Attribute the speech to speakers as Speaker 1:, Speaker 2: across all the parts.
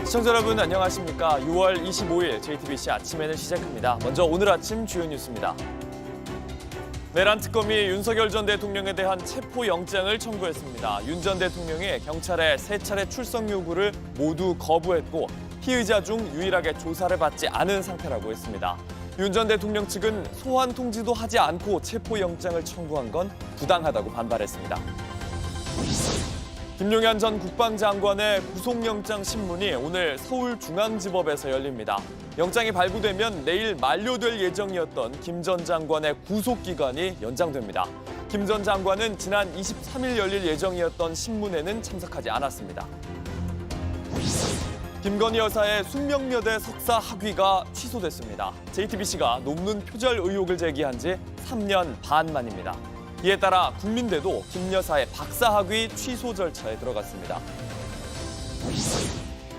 Speaker 1: 시청자 여러분 안녕하십니까? 6월 25일 JTBC 아침에는 시작합니다. 먼저 오늘 아침 주요 뉴스입니다. 내란 특검이 윤석열 전 대통령에 대한 체포영장을 청구했습니다. 윤 전 대통령이 경찰의 3차례 출석 요구를 모두 거부했고 피의자 중 유일하게 조사를 받지 않은 상태라고 했습니다. 윤 전 대통령 측은 소환 통지도 하지 않고 체포영장을 청구한 건 부당하다고 반발했습니다. 김용현 전 국방장관의 구속영장 신문이 오늘 서울중앙지법에서 열립니다. 영장이 발부되면 내일 만료될 예정이었던 김 전 장관의 구속기간이 연장됩니다. 김 전 장관은 지난 23일 열릴 예정이었던 신문에는 참석하지 않았습니다. 김건희 여사의 숙명여대 석사 학위가 취소됐습니다. JTBC가 논문 표절 의혹을 제기한 지 3년 반 만입니다. 이에 따라 국민대도 김 여사의 박사 학위 취소 절차에 들어갔습니다.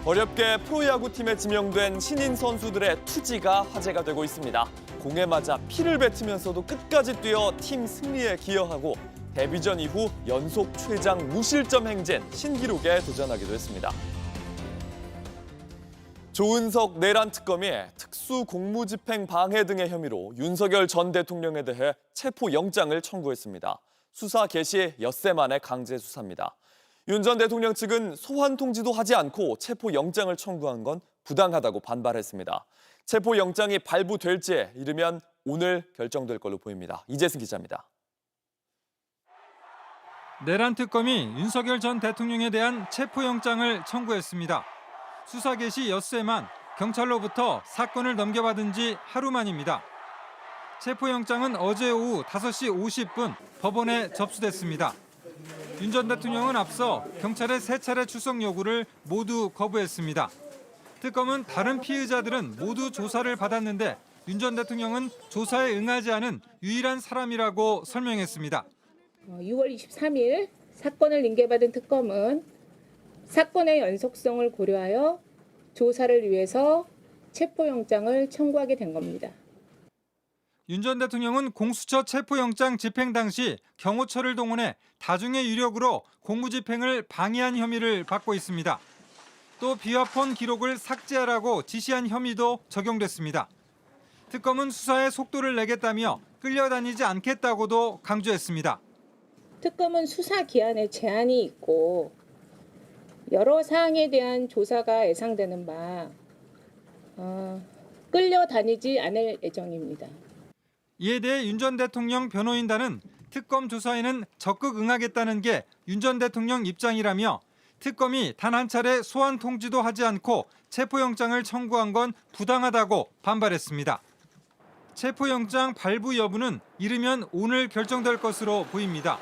Speaker 1: 어렵게 프로야구팀에 지명된 신인 선수들의 투지가 화제가 되고 있습니다. 공에 맞아 피를 뱉으면서도 끝까지 뛰어 팀 승리에 기여하고 데뷔전 이후 연속 최장 무실점 행진 신기록에 도전하기도 했습니다. 조은석 내란 특검이 특수 공무집행 방해 등의 혐의로 윤석열 전 대통령에 대해 체포영장을 청구했습니다. 수사 개시 엿새 만에 강제 수사입니다. 윤 전 대통령 측은 소환 통지도 하지 않고 체포영장을 청구한 건 부당하다고 반발했습니다. 체포영장이 발부될지 이르면 오늘 결정될 걸로 보입니다. 이재승 기자입니다.
Speaker 2: 내란 특검이 윤석열 전 대통령에 대한 체포영장을 청구했습니다. 수사 개시 엿새만 경찰로부터 사건을 넘겨받은 지 하루 만입니다. 체포영장은 어제 오후 5시 50분 법원에 접수됐습니다. 윤 전 대통령은 앞서 경찰의 3차례 출석 요구를 모두 거부했습니다. 특검은 다른 피의자들은 모두 조사를 받았는데 윤 전 대통령은 조사에 응하지 않은 유일한 사람이라고 설명했습니다.
Speaker 3: 6월 23일 사건을 인계받은 특검은 사건의 연속성을 고려하여 조사를 위해서 체포영장을 청구하게 된 겁니다.
Speaker 2: 윤 전 대통령은 공수처 체포영장 집행 당시 경호처를 동원해 다중의 유력으로 공무집행을 방해한 혐의를 받고 있습니다. 또 비화폰 기록을 삭제하라고 지시한 혐의도 적용됐습니다. 특검은 수사에 속도를 내겠다며 끌려다니지 않겠다고도 강조했습니다.
Speaker 3: 특검은 수사 기한에 제한이 있고 여러 사항에 대한 조사가 예상되는 바 끌려다니지 않을 예정입니다.
Speaker 2: 이에 대해 윤 전 대통령 변호인단은 특검 조사에는 적극 응하겠다는 게 윤 전 대통령 입장이라며 특검이 단 한 차례 소환 통지도 하지 않고 체포영장을 청구한 건 부당하다고 반발했습니다. 체포영장 발부 여부는 이르면 오늘 결정될 것으로 보입니다.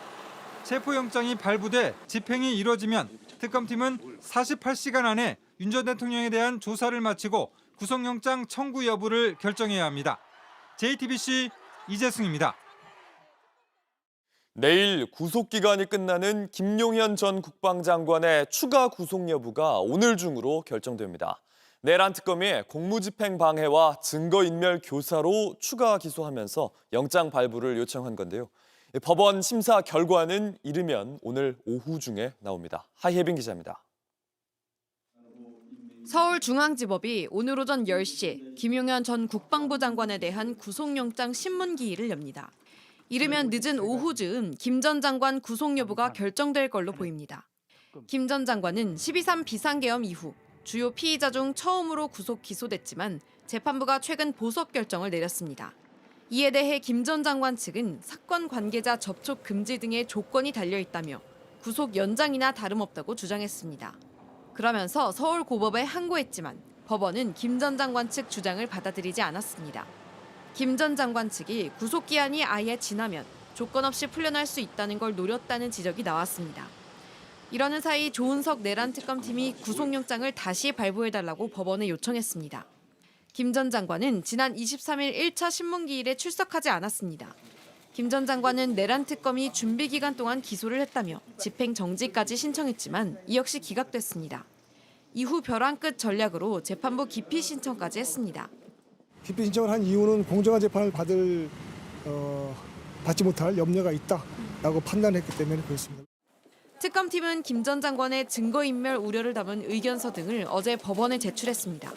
Speaker 2: 체포영장이 발부돼 집행이 이뤄지면 특검팀은 48시간 안에 윤 전 대통령에 대한 조사를 마치고 구속영장 청구 여부를 결정해야 합니다. JTBC 이재승입니다.
Speaker 1: 내일 구속기간이 끝나는 김용현 전 국방장관의 추가 구속 여부가 오늘 중으로 결정됩니다. 내란 특검이 공무집행 방해와 증거인멸 교사로 추가 기소하면서 영장 발부를 요청한 건데요. 법원 심사 결과는 이르면 오늘 오후 중에 나옵니다. 하혜빈 기자입니다.
Speaker 4: 서울중앙지법이 오늘 오전 10시 김용현 전 국방부 장관에 대한 구속영장 신문기일을 엽니다. 이르면 늦은 오후 즈음 김 전 장관 구속 여부가 결정될 걸로 보입니다. 김 전 장관은 12.3 비상계엄 이후 주요 피의자 중 처음으로 구속 기소됐지만 재판부가 최근 보석 결정을 내렸습니다. 이에 대해 김 전 장관 측은 사건 관계자 접촉 금지 등의 조건이 달려있다며 구속 연장이나 다름없다고 주장했습니다. 그러면서 서울고법에 항고했지만 법원은 김 전 장관 측 주장을 받아들이지 않았습니다. 김 전 장관 측이 구속기한이 아예 지나면 조건 없이 풀려날 수 있다는 걸 노렸다는 지적이 나왔습니다. 이러는 사이 조은석 내란 특검팀이 구속영장을 다시 발부해달라고 법원에 요청했습니다. 김 전 장관은 지난 23일 1차 신문기일에 출석하지 않았습니다. 김 전 장관은 내란 특검이 준비 기간 동안 기소를 했다며 집행 정지까지 신청했지만 이 역시 기각됐습니다. 이후 벼랑 끝 전략으로 재판부 기피 신청까지 했습니다.
Speaker 5: 기피 신청을 한 이유는 공정한 재판을 받지 못할 염려가 있다라고 판단했기 때문에 그렇습니다.
Speaker 4: 특검팀은 김 전 장관의 증거인멸 우려를 담은 의견서 등을 어제 법원에 제출했습니다.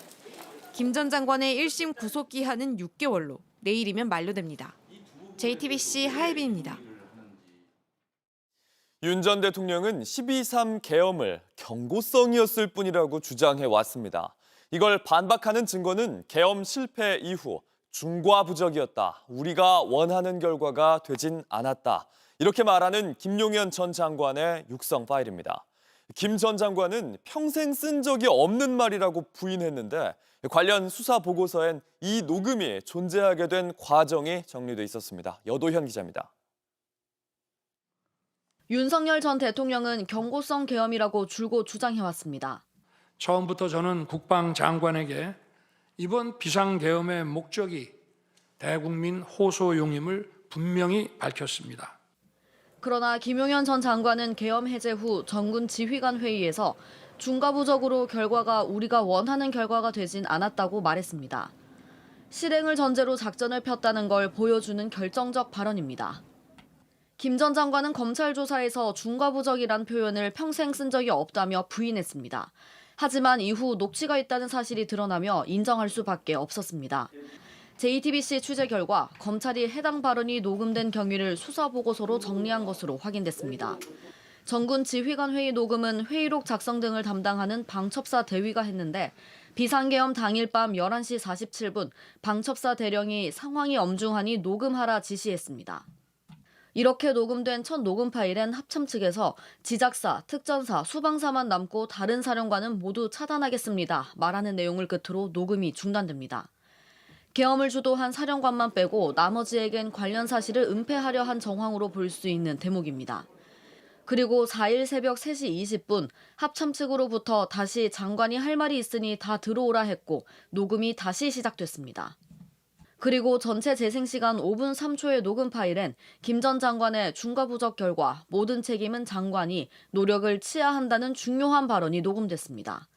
Speaker 4: 김 전 장관의 1심 구속 기한은 6개월로 내일이면 만료됩니다. JTBC 하예빈입니다.
Speaker 1: 윤 전 대통령은 12.3 계엄을 경고성이었을 뿐이라고 주장해 왔습니다. 이걸 반박하는 증거는 계엄 실패 이후 중과부적이었다. 우리가 원하는 결과가 되진 않았다. 이렇게 말하는 김용현 전 장관의 육성 파일입니다. 김 전 장관은 평생 쓴 적이 없는 말이라고 부인했는데 관련 수사 보고서엔 이 녹음이 존재하게 된 과정이 정리돼 있었습니다. 여도현 기자입니다.
Speaker 6: 윤석열 전 대통령은 경고성 계엄이라고 줄곧 주장해왔습니다.
Speaker 7: 처음부터 저는 국방장관에게 이번 비상계엄의 목적이 대국민 호소용임을 분명히 밝혔습니다.
Speaker 6: 그러나 김용현 전 장관은 계엄 해제 후 정군 지휘관 회의에서 중과부적으로 결과가 우리가 원하는 결과가 되진 않았다고 말했습니다. 실행을 전제로 작전을 폈다는 걸 보여주는 결정적 발언입니다. 김 전 장관은 검찰 조사에서 중과부적이란 표현을 평생 쓴 적이 없다며 부인했습니다. 하지만 이후 녹취가 있다는 사실이 드러나며 인정할 수밖에 없었습니다. JTBC 취재 결과 검찰이 해당 발언이 녹음된 경위를 수사 보고서로 정리한 것으로 확인됐습니다. 정군 지휘관 회의 녹음은 회의록 작성 등을 담당하는 방첩사 대위가 했는데 비상계엄 당일 밤 11시 47분 방첩사 대령이 상황이 엄중하니 녹음하라 지시했습니다. 이렇게 녹음된 첫 녹음 파일엔 합참 측에서 지작사, 특전사, 수방사만 남고 다른 사령관은 모두 차단하겠습니다. 말하는 내용을 끝으로 녹음이 중단됩니다. 계엄을 주도한 사령관만 빼고 나머지에겐 관련 사실을 은폐하려 한 정황으로 볼 수 있는 대목입니다. 그리고 4일 새벽 3시 20분 합참 측으로부터 다시 장관이 할 말이 있으니 다 들어오라 했고 녹음이 다시 시작됐습니다. 그리고 전체 재생 시간 5분 3초의 녹음 파일엔 김 전 장관의 중과부적 결과 모든 책임은 장관이 노력을 치아야 한다는 중요한 발언이 녹음됐습니다.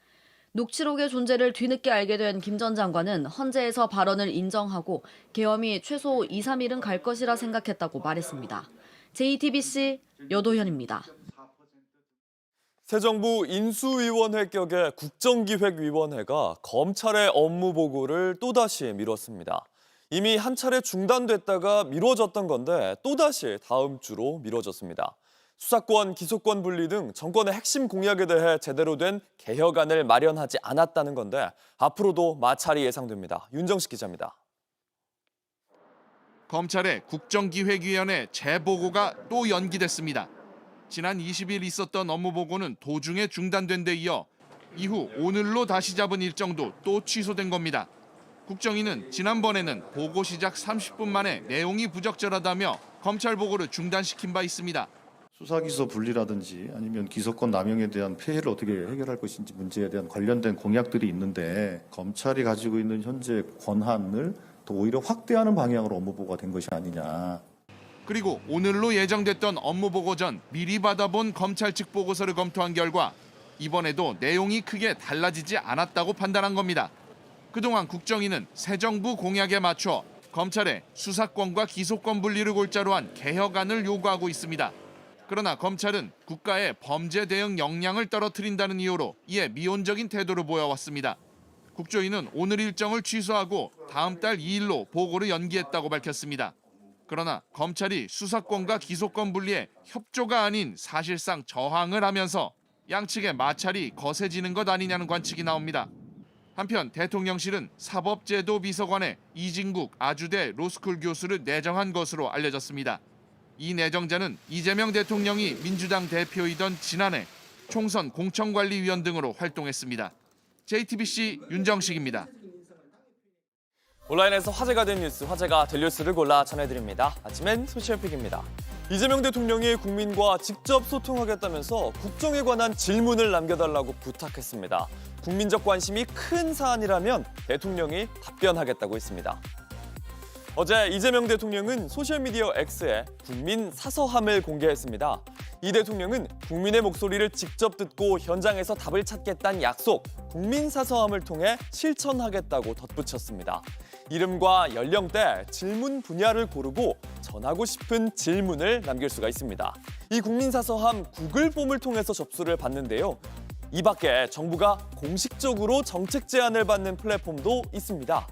Speaker 6: 녹취록의 존재를 뒤늦게 알게 된 김 전 장관은 헌재에서 발언을 인정하고 계엄이 최소 2, 3일은 갈 것이라 생각했다고 말했습니다. JTBC 여도현입니다.
Speaker 1: 새 정부 인수위원회 격의 국정기획위원회가 검찰의 업무 보고를 또다시 미뤘습니다. 이미 한 차례 중단됐다가 미뤄졌던 건데 또다시 다음 주로 미뤄졌습니다. 수사권, 기소권 분리 등 정권의 핵심 공약에 대해 제대로 된 개혁안을 마련하지 않았다는 건데 앞으로도 마찰이 예상됩니다. 윤정식 기자입니다.
Speaker 8: 검찰의 국정기획위원회 재보고가 또 연기됐습니다. 지난 20일 있었던 업무보고는 도중에 중단된 데 이어 이후 오늘로 다시 잡은 일정도 또 취소된 겁니다. 국정위는 지난번에는 보고 시작 30분 만에 내용이 부적절하다며 검찰 보고를 중단시킨 바 있습니다.
Speaker 9: 수사기소 분리라든지 아니면 기소권 남용에 대한 폐해를 어떻게 해결할 것인지 문제에 대한 관련된 공약들이 있는데 검찰이 가지고 있는 현재 권한을 더 오히려 확대하는 방향으로 업무보고가 된 것이 아니냐.
Speaker 8: 그리고 오늘로 예정됐던 업무보고 전 미리 받아본 검찰 측 보고서를 검토한 결과 이번에도 내용이 크게 달라지지 않았다고 판단한 겁니다. 그동안 국정위는 새 정부 공약에 맞춰 검찰의 수사권과 기소권 분리를 골자로 한 개혁안을 요구하고 있습니다. 그러나 검찰은 국가의 범죄 대응 역량을 떨어뜨린다는 이유로 이에 미온적인 태도를 보여왔습니다. 국조위는 오늘 일정을 취소하고 다음 달 2일로 보고를 연기했다고 밝혔습니다. 그러나 검찰이 수사권과 기소권 분리에 협조가 아닌 사실상 저항을 하면서 양측의 마찰이 거세지는 것 아니냐는 관측이 나옵니다. 한편 대통령실은 사법제도 비서관에 이진국 아주대 로스쿨 교수를 내정한 것으로 알려졌습니다. 이 내정자는 이재명 대통령이 민주당 대표이던 지난해 총선 공천관리위원 등으로 활동했습니다. JTBC 윤정식입니다.
Speaker 1: 온라인에서 화제가 된 뉴스, 화제가 될 뉴스를 골라 전해드립니다. 아침엔 소셜픽입니다. 이재명 대통령이 국민과 직접 소통하겠다면서 국정에 관한 질문을 남겨달라고 부탁했습니다. 국민적 관심이 큰 사안이라면 대통령이 답변하겠다고 했습니다. 어제 이재명 대통령은 소셜미디어 X에 국민 사서함을 공개했습니다. 이 대통령은 국민의 목소리를 직접 듣고 현장에서 답을 찾겠다는 약속, 국민 사서함을 통해 실천하겠다고 덧붙였습니다. 이름과 연령대, 질문 분야를 고르고 전하고 싶은 질문을 남길 수가 있습니다. 이 국민사서함 구글 폼을 통해서 접수를 받는데요. 이 밖에 정부가 공식적으로 정책 제안을 받는 플랫폼도 있습니다.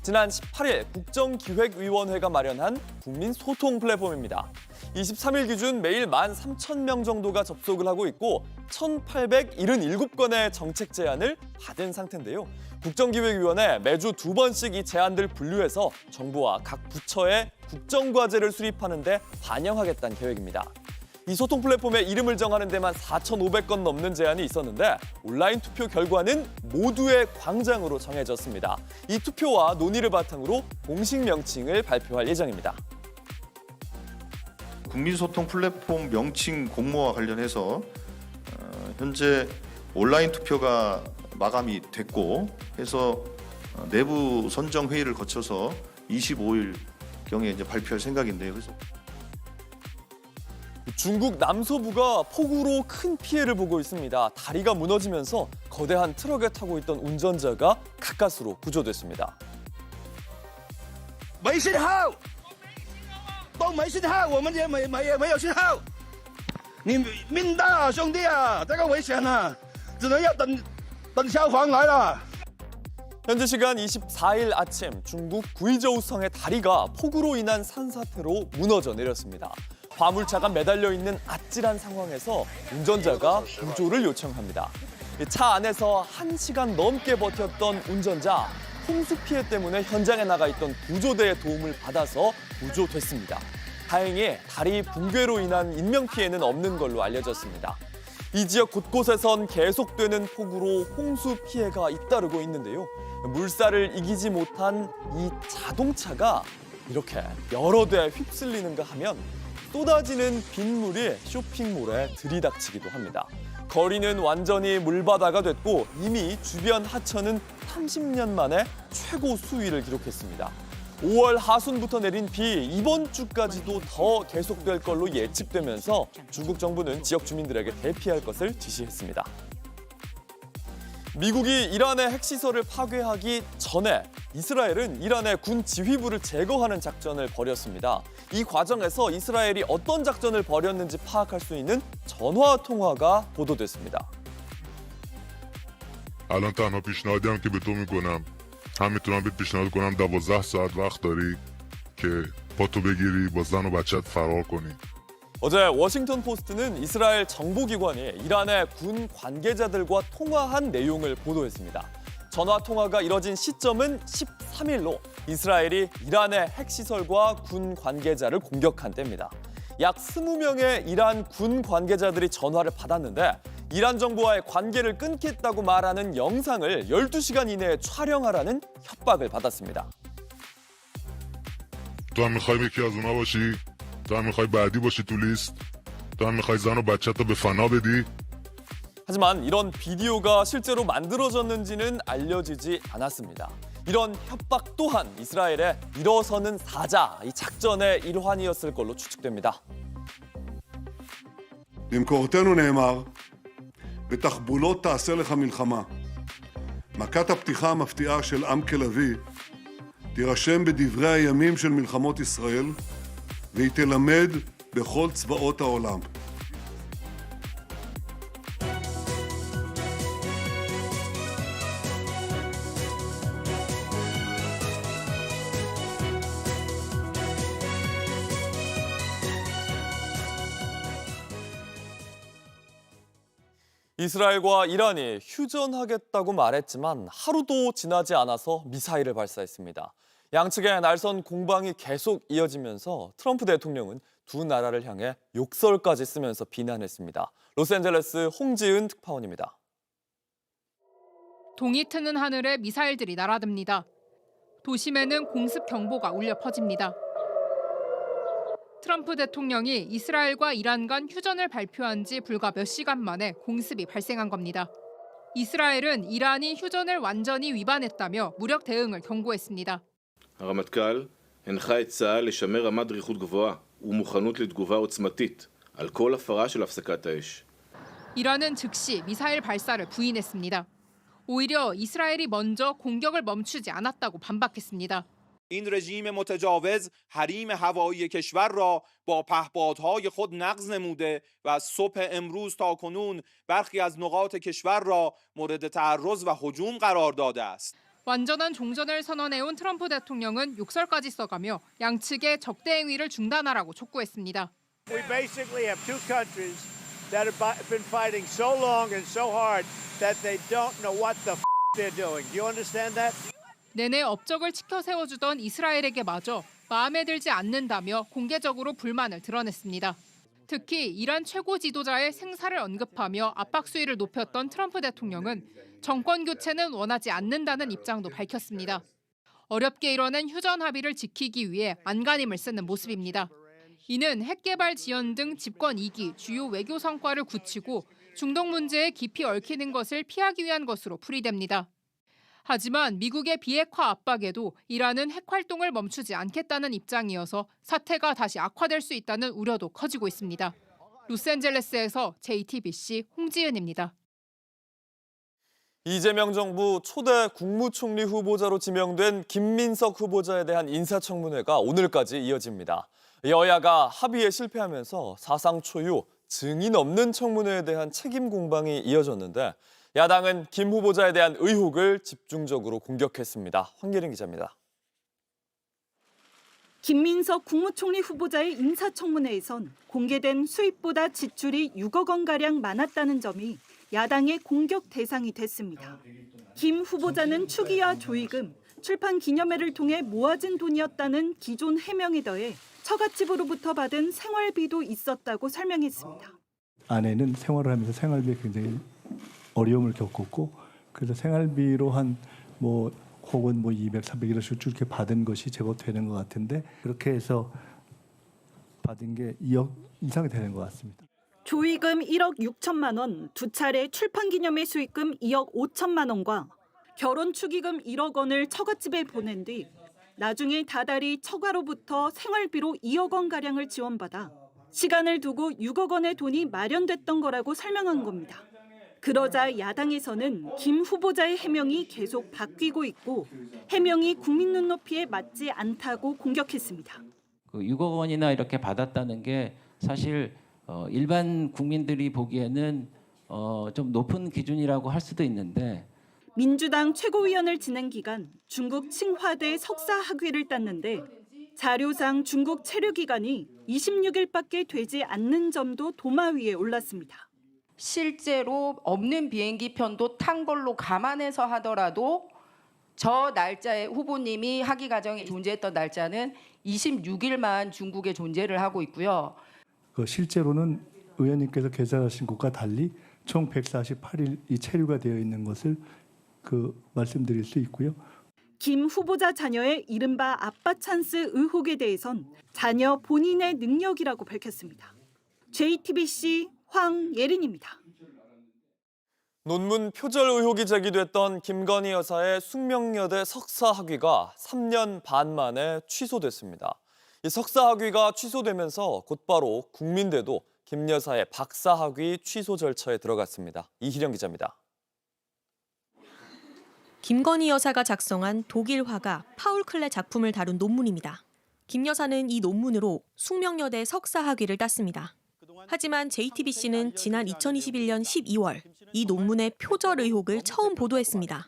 Speaker 1: 지난 18일 국정기획위원회가 마련한 국민소통 플랫폼입니다. 23일 기준 매일 13,000명 정도가 접속을 하고 있고 1,877건의 정책 제안을 받은 상태인데요. 국정기획위원회 매주 2번씩 이 제안들 분류해서 정부와 각 부처의 국정과제를 수립하는 데 반영하겠다는 계획입니다. 이 소통 플랫폼에 이름을 정하는 데만 4,500건 넘는 제안이 있었는데 온라인 투표 결과는 모두의 광장으로 정해졌습니다. 이 투표와 논의를 바탕으로 공식 명칭을 발표할 예정입니다.
Speaker 9: 국민소통 플랫폼 명칭 공모와 관련해서 현재 온라인 투표가 마감이 됐고 해서 내부 선정 회의를 거쳐서 25일 경에 이제 발표할 생각인데요. 그래서
Speaker 1: 중국 남서부가 폭우로 큰 피해를 보고 있습니다. 다리가 무너지면서 거대한 트럭에 타고 있던 운전자가 가까스로 구조됐습니다.
Speaker 10: 没信号，都没信号，我们也没有信号。你命大啊，兄弟啊，这个危险啊，只能要等消防来了。
Speaker 1: 현지 시간 24일 아침 중국 구이저우성의 다리가 폭우로 인한 산사태로 무너져 내렸습니다. 화물차가 매달려 있는 아찔한 상황에서 운전자가 구조를 요청합니다. 차 안에서 1시간 넘게 버텼던 운전자, 홍수 피해 때문에 현장에 나가 있던 구조대의 도움을 받아서 구조됐습니다. 다행히 다리 붕괴로 인한 인명피해는 없는 걸로 알려졌습니다. 이 지역 곳곳에선 계속되는 폭우로 홍수 피해가 잇따르고 있는데요. 물살을 이기지 못한 이 자동차가 이렇게 여러 대 휩쓸리는가 하면 쏟아지는 빗물이 쇼핑몰에 들이닥치기도 합니다. 거리는 완전히 물바다가 됐고 이미 주변 하천은 30년 만에 최고 수위를 기록했습니다. 5월 하순부터 내린 비 이번 주까지도 더 계속될 걸로 예측되면서 중국 정부는 지역 주민들에게 대피할 것을 지시했습니다. 미국이 이란의 핵시설을 파괴하기 전에 이스라엘은 이란의 군 지휘부를 제거하는 작전을 벌였습니다. 이 과정에서 이스라엘이 어떤 작전을 벌였는지 파악할 수 있는 전화 통화가 보도됐습니다.
Speaker 11: الان تنها پیشنهادی هم که به تو میکنم هم میتونم بهت پیشنهاد کنم 12 ساعت وقت داری که پاتو بگیری با زن و بچت فرار کنی.
Speaker 1: 어제 워싱턴 포스트는 이스라엘 정보기관이 이란의 군 관계자들과 통화한 내용을 보도했습니다. 전화 통화가 이뤄진 시점은 13일로 이스라엘이 이란의 핵시설과 군 관계자를 공격한 때입니다. 약 20명의 이란 군 관계자들이 전화를 받았는데 이란 정부와의 관계를 끊겠다고 말하는 영상을 12시간 이내에 촬영하라는 협박을 받았습니다.
Speaker 11: تو هم میخوای یکی از اونا باشی؟ تو هم میخوای بعدی باشی تو لیست؟ تو هم میخوای زن و بچت رو به فنا بدی؟
Speaker 1: 하지만 이런 비디오가 실제로 만들어졌는지는 알려지지 않았습니다. 이런 협박 또한 이스라엘의 일어서는 사자, 이 작전의 일환이었을 걸로 추측됩니다.
Speaker 12: במקורותינו נאמר, בתחבולות תעשה לך מלחמה. מכת הפתיחה המפתיעה של עם כלביא תירשם בדברי הימים של מלחמות ישראל, והיא תלמד בכל צבאות העולם.
Speaker 1: 이스라엘과 이란이 휴전하겠다고 말했지만 하루도 지나지 않아서 미사일을 발사했습니다. 양측의 날선 공방이 계속 이어지면서 트럼프 대통령은 두 나라를 향해 욕설까지 쓰면서 비난했습니다. 로스앤젤레스 홍지은 특파원입니다.
Speaker 13: 동이 트는 하늘에 미사일들이 날아듭니다. 도심에는 공습 경보가 울려 퍼집니다. 트럼프 대통령이 이스라엘과 이란 간 휴전을 발표한 지 불과 몇 시간 만에 공습이 발생한 겁니다. 이스라엘은 이란이 휴전을 완전히 위반했다며 무력 대응을 경고했습니다.
Speaker 14: הרמטכ"ל הנחה את צה"ל לשמר רמת דריכות גבוהה ומוכנות לתגובה עוצמתית על כל הפרה של הפסקת האש.
Speaker 13: 이란은 즉시 미사일 발사를 부인했습니다. 오히려 이스라엘이 먼저 공격을 멈추지 않았다고 반박했습니다.
Speaker 15: این رژیم متجاوز حریم هوایی کشور را با پهپادهای خود نقض نموده و از صبح امروز تا کنون برخی از نقاط کشور را مورد تعرض و هجوم قرار داده است.
Speaker 13: 완전한 종전을 선언해온 트럼프 대통령은 욕설까지 써가며 양측의 적대 행위를 중단하라고 촉구했습니다.
Speaker 16: We basically have two countries that have been fighting so long and so hard that they don't know what the they're doing. Do you understand that?
Speaker 13: 내내 업적을 치켜 세워주던 이스라엘에게 마저 마음에 들지 않는다며 공개적으로 불만을 드러냈습니다. 특히 이란 최고 지도자의 생사를 언급하며 압박 수위를 높였던 트럼프 대통령은 정권 교체는 원하지 않는다는 입장도 밝혔습니다. 어렵게 이뤄낸 휴전 합의를 지키기 위해 안간힘을 쓰는 모습입니다. 이는 핵 개발 지연 등 집권 2기 주요 외교 성과를 굳히고 중동 문제에 깊이 얽히는 것을 피하기 위한 것으로 풀이됩니다. 하지만 미국의 비핵화 압박에도 이란은 핵 활동을 멈추지 않겠다는 입장이어서 사태가 다시 악화될 수 있다는 우려도 커지고 있습니다. 로스앤젤레스에서 JTBC 홍지은입니다.
Speaker 1: 이재명 정부 초대 국무총리 후보자로 지명된 김민석 후보자에 대한 인사청문회가 오늘까지 이어집니다. 여야가 합의에 실패하면서 사상 초유 증인 없는 청문회에 대한 책임 공방이 이어졌는데 야당은 김 후보자에 대한 의혹을 집중적으로 공격했습니다. 황예린 기자입니다.
Speaker 17: 김민석 국무총리 후보자의 인사청문회에선 공개된 수입보다 지출이 6억 원가량 많았다는 점이 야당의 공격 대상이 됐습니다. 김 후보자는 축의와 조의금, 출판 기념회를 통해 모아진 돈이었다는 기존 해명에 더해 처갓집으로부터 받은 생활비도 있었다고 설명했습니다.
Speaker 18: 아내는 생활을 하면서 생활비에 굉장히 어려움을 겪었고 그래서 생활비로 혹은 200, 300 이런 식으로 이렇게 받은 것이 제법 되는 것 같은데 그렇게 해서 받은 게 2억 이상이 되는 것 같습니다.
Speaker 17: 조의금 1억 6천만 원, 두 차례 출판기념회 수익금 2억 5천만 원과 결혼 축의금 1억 원을 처갓집에 보낸 뒤 나중에 다달이 처가로부터 생활비로 2억 원가량을 지원받아 시간을 두고 6억 원의 돈이 마련됐던 거라고 설명한 겁니다. 그러자 야당에서는 김 후보자의 해명이 계속 바뀌고 있고 해명이 국민 눈높이에 맞지 않다고 공격했습니다.
Speaker 19: 6억 원이나 이렇게 받았다는 게 사실 일반 국민들이 보기에는 좀 높은 기준이라고 할 수도 있는데
Speaker 17: 민주당 최고위원을 지낸 기간 중국 칭화대 석사 학위를 땄는데 자료상 중국 체류 기간이 26일밖에 되지 않는 점도 도마 위에 올랐습니다.
Speaker 20: 실제로 없는 비행기 편도 탄 걸로 감안해서 하더라도 저 날짜에 후보님이 학위 과정에 존재했던 날짜는 26일만 중국에 존재를 하고 있고요.
Speaker 18: 실제로는 의원님께서 계산하신 것과 달리 총 148일이 체류가 되어 있는 것을 말씀드릴 수 있고요.
Speaker 17: 김 후보자 자녀의 이른바 아빠 찬스 의혹에 대해선 자녀 본인의 능력이라고 밝혔습니다. JTBC 황예린입니다.
Speaker 1: 논문 표절 의혹이 제기됐던 김건희 여사의 숙명여대 석사 학위가 3년 반 만에 취소됐습니다. 이 석사 학위가 취소되면서 곧바로 국민대도 김 여사의 박사 학위 취소 절차에 들어갔습니다. 이희령 기자입니다.
Speaker 21: 김건희 여사가 작성한 독일 화가 파울 클레 작품을 다룬 논문입니다. 김 여사는 이 논문으로 숙명여대 석사 학위를 땄습니다. 하지만 JTBC는 지난 2021년 12월 이 논문의 표절 의혹을 처음 보도했습니다.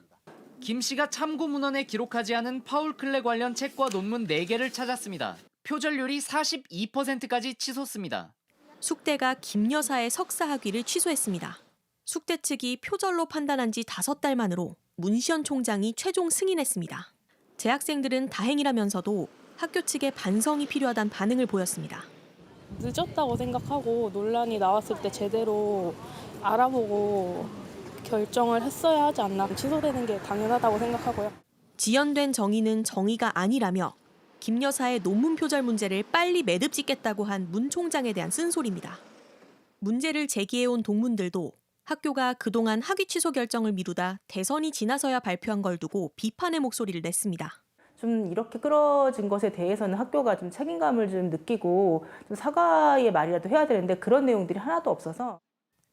Speaker 22: 김 씨가 참고 문헌에 기록하지 않은 파울 클레 관련 책과 논문 4개를 찾았습니다. 표절률이 42%까지 치솟습니다.
Speaker 21: 숙대가 김 여사의 석사 학위를 취소했습니다. 숙대 측이 표절로 판단한 지 5달 만으로 문시현 총장이 최종 승인했습니다. 재학생들은 다행이라면서도 학교 측의 반성이 필요하다는 반응을 보였습니다.
Speaker 23: 늦었다고 생각하고 논란이 나왔을 때 제대로 알아보고 결정을 했어야 하지 않나. 취소되는 게 당연하다고 생각하고요.
Speaker 21: 지연된 정의는 정의가 아니라며 김 여사의 논문 표절 문제를 빨리 매듭 짓겠다고 한 문 총장에 대한 쓴소리입니다. 문제를 제기해온 동문들도 학교가 그동안 학위 취소 결정을 미루다 대선이 지나서야 발표한 걸 두고 비판의 목소리를 냈습니다.
Speaker 24: 좀 이렇게 끌어진 것에 대해서는 학교가 좀 책임감을 좀 느끼고 좀 사과의 말이라도 해야 되는데 그런 내용들이 하나도 없어서.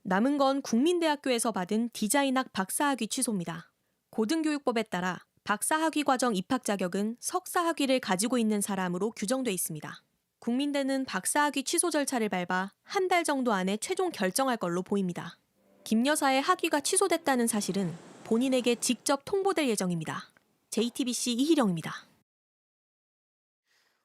Speaker 21: 남은 건 국민대학교에서 받은 디자인학 박사학위 취소입니다. 고등교육법에 따라 박사학위 과정 입학 자격은 석사학위를 가지고 있는 사람으로 규정돼 있습니다. 국민대는 박사학위 취소 절차를 밟아 한 달 정도 안에 최종 결정할 걸로 보입니다. 김 여사의 학위가 취소됐다는 사실은 본인에게 직접 통보될 예정입니다. JTBC 이희령입니다.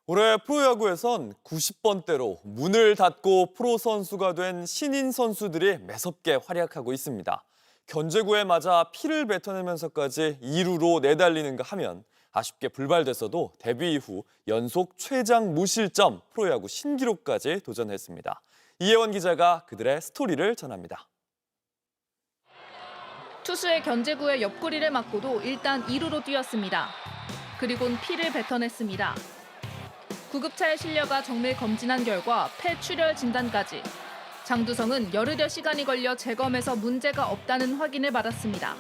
Speaker 1: 올해 프로야구에선 90번대로 문을 닫고 프로 선수가 된 신인 선수들이 매섭게 활약하고 있습니다. 견제구에 맞아 피를 뱉어내면서까지 2루로 내달리는가 하면 아쉽게 불발됐어도 데뷔 이후 연속 최장 무실점 프로야구 신기록까지 도전했습니다. 이혜원 기자가 그들의 스토리를 전합니다.
Speaker 2: 투수의 견제구에 옆구리를 맞고도 일단 2루로 뛰었습니다. 그리곤 피를 뱉어냈습니다. 구급차에 실려가 정밀 검진한 결과 폐출혈 진단까지. 장두성은 열흘여 시간이 걸려 재검에서 문제가 없다는 확인을 받았습니다.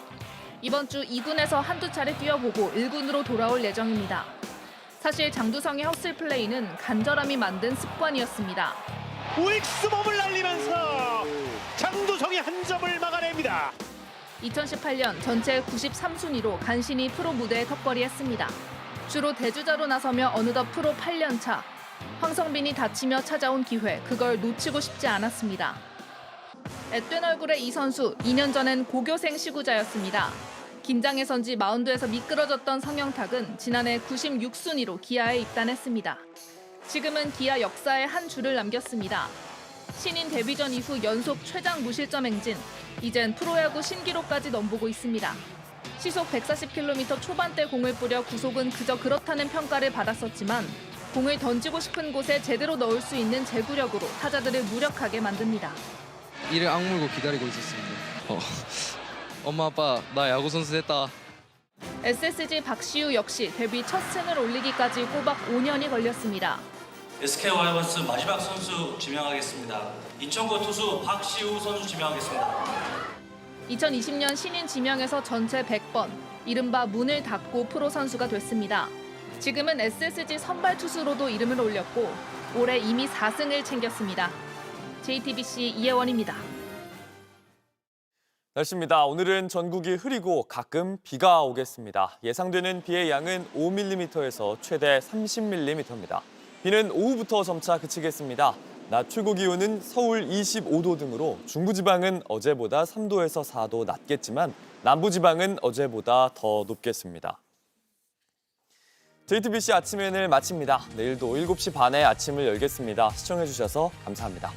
Speaker 2: 이번 주 2군에서 한두 차례 뛰어보고 1군으로 돌아올 예정입니다. 사실 장두성의 헛슬 플레이는 간절함이 만든 습관이었습니다.
Speaker 16: 윅스몸을 날리면서 장두성이 한 점을 막아냅니다.
Speaker 2: 2018년 전체 93순위로 간신히 프로 무대에 턱걸이했습니다. 주로 대주자로 나서며 어느덧 프로 8년 차. 황성빈이 다치며 찾아온 기회, 그걸 놓치고 싶지 않았습니다. 앳된 얼굴의 이 선수, 2년 전엔 고교생 시구자였습니다. 긴장해서인지 마운드에서 미끄러졌던 성형탁은 지난해 96순위로 기아에 입단했습니다. 지금은 기아 역사에 한 줄을 남겼습니다. 신인 데뷔전 이후 연속 최장 무실점 행진, 이젠 프로야구 신기록까지 넘보고 있습니다. 시속 140km 초반대 공을 뿌려 구속은 그저 그렇다는 평가를 받았었지만 공을 던지고 싶은 곳에 제대로 넣을 수 있는 제구력으로 타자들을 무력하게 만듭니다.
Speaker 3: 이를 악물고 기다리고 있었습니다. 엄마 아빠 나 야구 선수 됐다.
Speaker 2: SSG 박시우 역시 데뷔 첫 승을 올리기까지 꼬박 5년이 걸렸습니다.
Speaker 4: SK 와이번스 마지막 선수 지명하겠습니다. 인천고 투수 박시우 선수 지명하겠습니다.
Speaker 2: 2020년 신인 지명에서 전체 100번, 이른바 문을 닫고 프로 선수가 됐습니다. 지금은 SSG 선발 투수로도 이름을 올렸고 올해 이미 4승을 챙겼습니다. JTBC 이혜원입니다.
Speaker 1: 날씨입니다. 오늘은 전국이 흐리고 가끔 비가 오겠습니다. 예상되는 비의 양은 5mm에서 최대 30mm입니다. 비는 오후부터 점차 그치겠습니다. 낮 최고 기온은 서울 25도 등으로 중부지방은 어제보다 3도에서 4도 낮겠지만 남부지방은 어제보다 더 높겠습니다. JTBC 아침엔을 마칩니다. 내일도 7시 반에 아침을 열겠습니다. 시청해주셔서 감사합니다.